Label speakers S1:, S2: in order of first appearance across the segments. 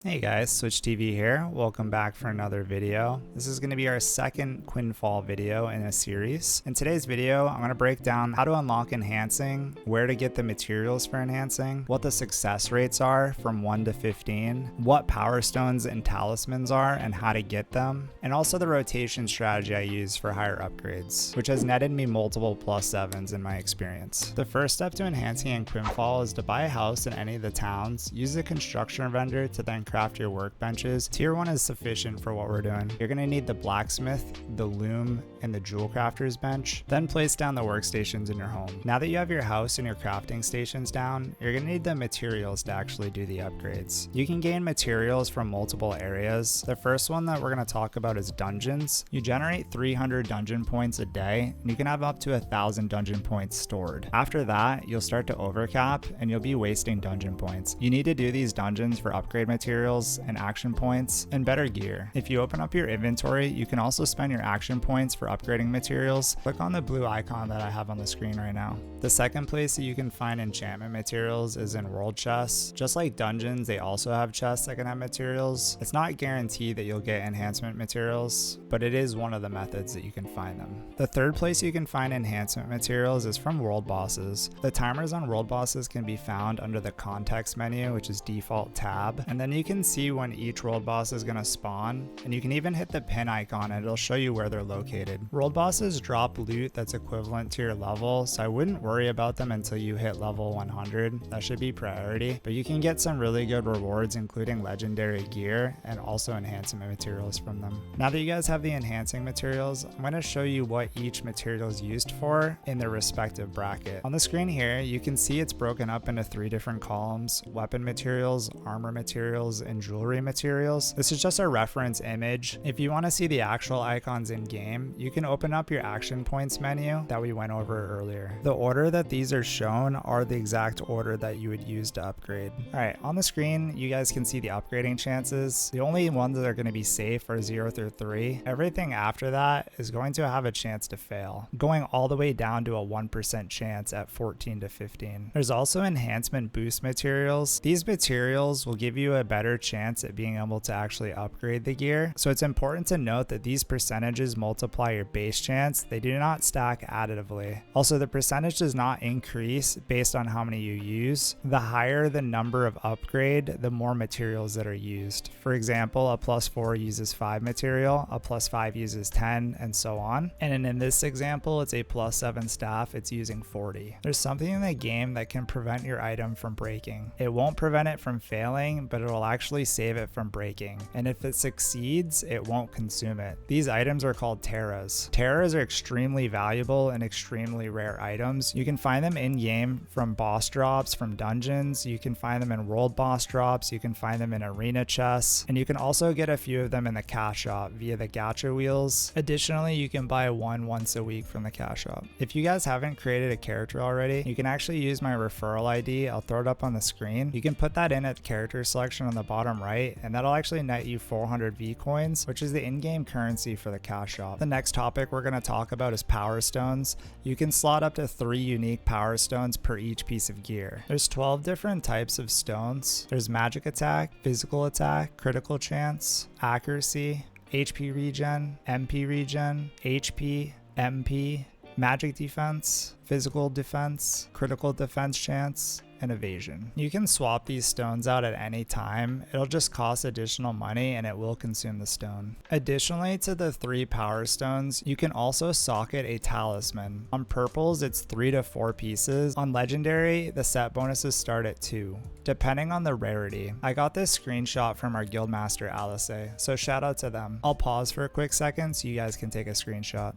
S1: Hey guys, Switch TV here. Welcome back for another video. This is going to be our second Quinfall video in a series. In today's video, I'm going to break down how to unlock enhancing, where to get the materials for enhancing, what the success rates are from 1 to 15, what power stones and talismans are and how to get them, and also the rotation strategy I use for higher upgrades, which has netted me multiple +7s in my experience. The first step to enhancing in Quinfall is to buy a house in any of the towns, use the construction vendor to then craft your workbenches. Tier 1 is sufficient for what we're doing. You're going to need the blacksmith, the loom, and the jewel crafter's bench. Then place down the workstations in your home. Now that you have your house and your crafting stations down, you're going to need the materials to actually do the upgrades. You can gain materials from multiple areas. The first one that we're going to talk about is dungeons. You generate 300 dungeon points a day, and you can have up to 1,000 dungeon points stored. After that, you'll start to overcap, and you'll be wasting dungeon points. You need to do these dungeons for upgrade materials and action points and better gear. If you open up your inventory, you can also spend your action points for upgrading materials. Click on the blue icon that I have on the screen right now. The second place that you can find enchantment materials is in world chests. Just like dungeons, they also have chests that can have materials. It's not guaranteed that you'll get enhancement materials, but it is one of the methods that you can find them. The third place you can find enhancement materials is from world bosses. The timers on world bosses can be found under the context menu, which is default tab, and then you can see when each world boss is going to spawn, and you can even hit the pin icon and it'll show you where they're located. World bosses drop loot that's equivalent to your level, so I wouldn't worry about them until you hit level 100. That should be priority, but you can get some really good rewards including legendary gear and also enhancement materials from them. Now that you guys have the enhancing materials, I'm going to show you what each material is used for in their respective bracket. On the screen here, you can see it's broken up into 3 different columns: weapon materials, armor materials, and jewelry materials. This is just a reference image. If you want to see the actual icons in game, you can open up your action points menu that we went over earlier. The order that these are shown are the exact order that you would use to upgrade. Alright, on the screen you guys can see the upgrading chances. The only ones that are going to be safe are 0 through 3. Everything after that is going to have a chance to fail, going all the way down to a 1% chance at 14 to 15. There's also enhancement boost materials. These materials will give you a better chance at being able to actually upgrade the gear. So it's important to note that these percentages multiply your base chance. They do not stack additively. Also, the percentage does not increase based on how many you use. The higher the number of upgrade, the more materials that are used. For example, a +4 uses 5 material, a +5 uses 10, and so on. And in this example, it's a +7 staff, it's using 40. There's something in the game that can prevent your item from breaking. It won't prevent it from failing, but it'll actually save it from breaking. And if it succeeds, it won't consume it. These items are called Teras. Teras are extremely valuable and extremely rare items. You can find them in game from boss drops, from dungeons. You can find them in world boss drops. You can find them in arena chests. And you can also get a few of them in the cash shop via the gacha wheels. Additionally, you can buy one once a week from the cash shop. If you guys haven't created a character already, you can actually use my referral ID. I'll throw it up on the screen. You can put that in at character selection on the bottom right, and that'll actually net you 400 V coins, which is the in-game currency for the cash shop. The next topic we're going to talk about is power stones. You can slot up to 3 unique power stones per each piece of gear. There's 12 different types of stones. There's magic attack, physical attack, critical chance, accuracy, HP regen, MP regen, HP, MP, magic defense, physical defense, critical defense chance, and evasion. You can swap these stones out at any time. It'll just cost additional money and it will consume the stone. Additionally to the 3 power stones, you can also socket a talisman. On purples, it's 3 to 4 pieces. On legendary, the set bonuses start at 2, depending on the rarity. I got this screenshot from our guildmaster Alice, so shout out to them. I'll pause for a quick second so you guys can take a screenshot.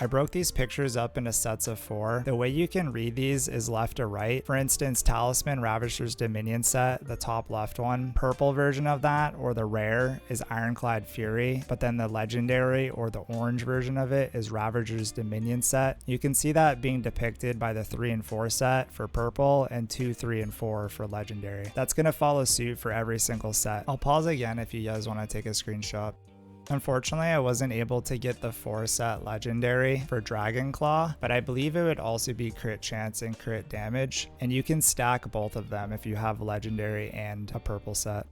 S1: I broke these pictures up into sets of 4. The way you can read these is left to right. For instance, Talisman Ravager's Dominion set, the top left one. Purple version of that, or the rare, is Ironclad Fury, but then the legendary or the orange version of it is Ravager's Dominion set. You can see that being depicted by the 3 and 4 set for purple and 2, 3, and 4 for legendary. That's going to follow suit for every single set. I'll pause again if you guys want to take a screenshot. Unfortunately, I wasn't able to get the 4-set legendary for Dragon Claw, but I believe it would also be crit chance and crit damage, and you can stack both of them if you have legendary and a purple set.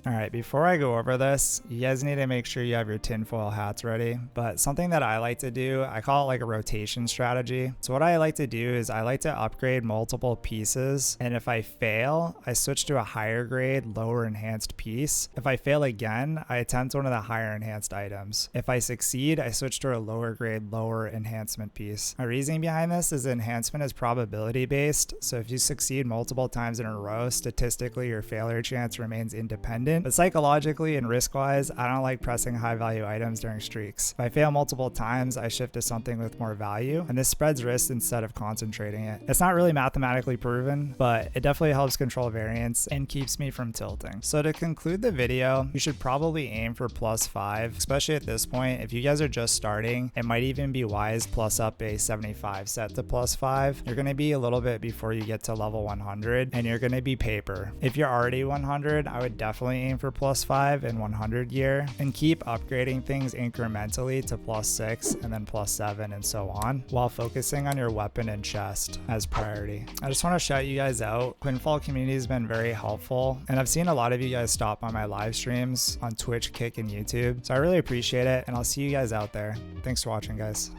S1: All right, before I go over this, you guys need to make sure you have your tinfoil hats ready. But something that I like to do, I call it like a rotation strategy. So what I like to do is I like to upgrade multiple pieces. And if I fail, I switch to a higher grade, lower enhanced piece. If I fail again, I attempt one of the higher enhanced items. If I succeed, I switch to a lower grade, lower enhancement piece. My reasoning behind this is enhancement is probability based. So if you succeed multiple times in a row, statistically your failure chance remains independent. But psychologically and risk wise, I don't like pressing high value items during streaks. If I fail multiple times, I shift to something with more value, and this spreads risk instead of concentrating it. It's not really mathematically proven, but it definitely helps control variance and keeps me from tilting. So to conclude the video, you should probably aim for +5, especially at this point. If you guys are just starting, it might even be wise plus up a 75 set to +5. You're going to be a little bit before you get to level 100, and you're going to be paper. If you're already 100, I would definitely aim for +5 in 100 gear and keep upgrading things incrementally to +6 and then +7 and so on, while focusing on your weapon and chest as priority. I just want to shout you guys out. Quinfall community has been very helpful, and I've seen a lot of you guys stop on my live streams on Twitch, Kick, and YouTube, so I really appreciate it, and I'll see you guys out there. Thanks for watching, guys.